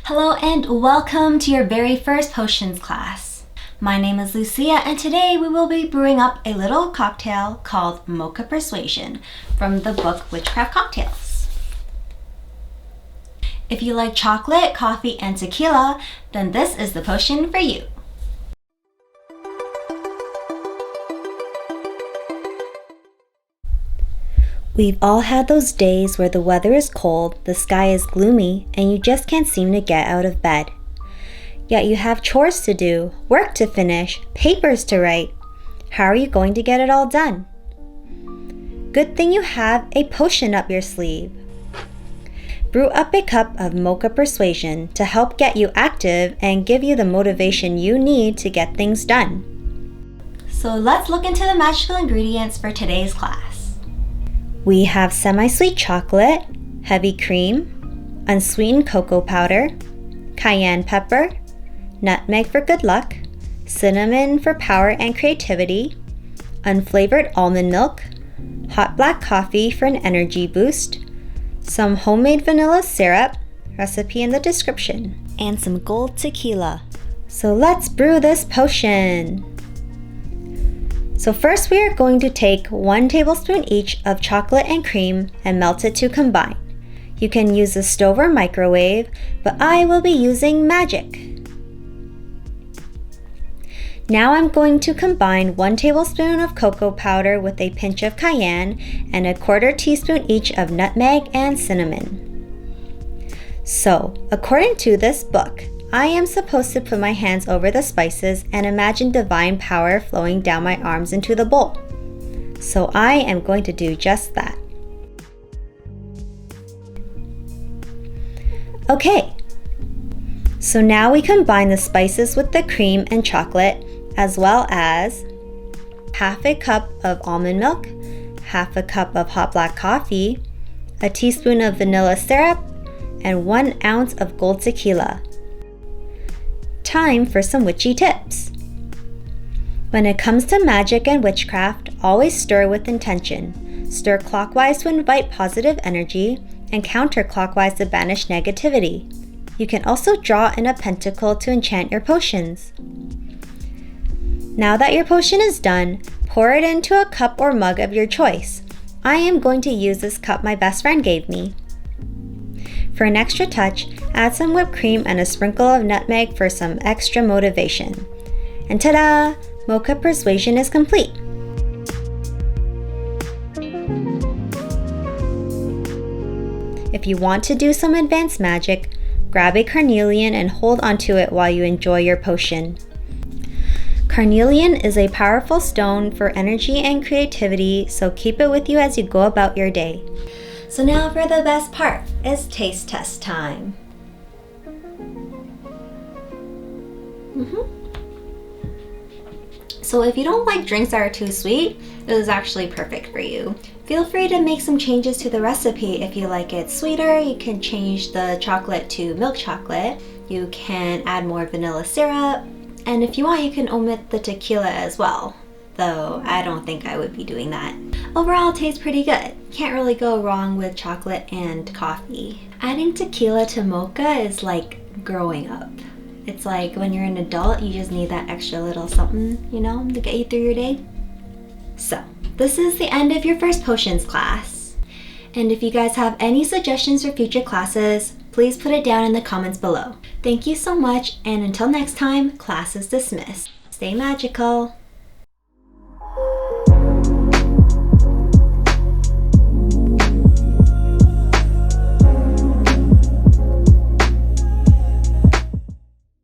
Hello and welcome to your very first potions class. My name is Lucia and today we will be brewing up a little cocktail called Mocha Persuasion from the book Witchcraft Cocktails. If you like chocolate, coffee, and tequila, then this is the potion for you. We've all had those days where the weather is cold, the sky is gloomy, and you just can't seem to get out of bed. Yet you have chores to do, work to finish, papers to write. How are you going to get it all done? Good thing you have a potion up your sleeve. Brew up a cup of Mocha Persuasion to help get you active and give you the motivation you need to get things done. So let's look into the magical ingredients for today's class. We have semi-sweet chocolate, heavy cream, unsweetened cocoa powder, cayenne pepper, nutmeg for good luck, cinnamon for power and creativity, unflavoured almond milk, hot black coffee for an energy boost, some homemade vanilla syrup, recipe in the description, and some gold tequila. So let's brew this potion! So first we are going to take 1 tablespoon each of chocolate and cream and melt it to combine. You can use a stove or microwave, but I will be using magic. Now I'm going to combine 1 tablespoon of cocoa powder with a pinch of cayenne and 1/4 teaspoon each of nutmeg and cinnamon. So, according to this book, I am supposed to put my hands over the spices and imagine divine power flowing down my arms into the bowl. So I am going to do just that. Okay, so now we combine the spices with the cream and chocolate, as well as 1/2 cup of almond milk, 1/2 cup of hot black coffee, a teaspoon of vanilla syrup, and 1 ounce of gold tequila. Time for some witchy tips. When it comes to magic and witchcraft, always stir with intention. Stir clockwise to invite positive energy and counterclockwise to banish negativity. You can also draw in a pentacle to enchant your potions. Now that your potion is done, pour it into a cup or mug of your choice. I am going to use this cup my best friend gave me. For an extra touch, add some whipped cream and a sprinkle of nutmeg for some extra motivation. And ta-da! Mocha Persuasion is complete! If you want to do some advanced magic, grab a carnelian and hold onto it while you enjoy your potion. Carnelian is a powerful stone for energy and creativity, so keep it with you as you go about your day. So now for the best part, is taste test time. So if you don't like drinks that are too sweet, this is actually perfect for you. Feel free to make some changes to the recipe. If you like it sweeter, you can change the chocolate to milk chocolate. You can add more vanilla syrup. And if you want, you can omit the tequila as well, though I don't think I would be doing that. Overall, it tastes pretty good. Can't really go wrong with chocolate and coffee. Adding tequila to mocha is like growing up. It's like when you're an adult, you just need that extra little something, you know, to get you through your day. So, this is the end of your first potions class. And if you guys have any suggestions for future classes, please put it down in the comments below. Thank you so much, and until next time, class is dismissed. Stay magical.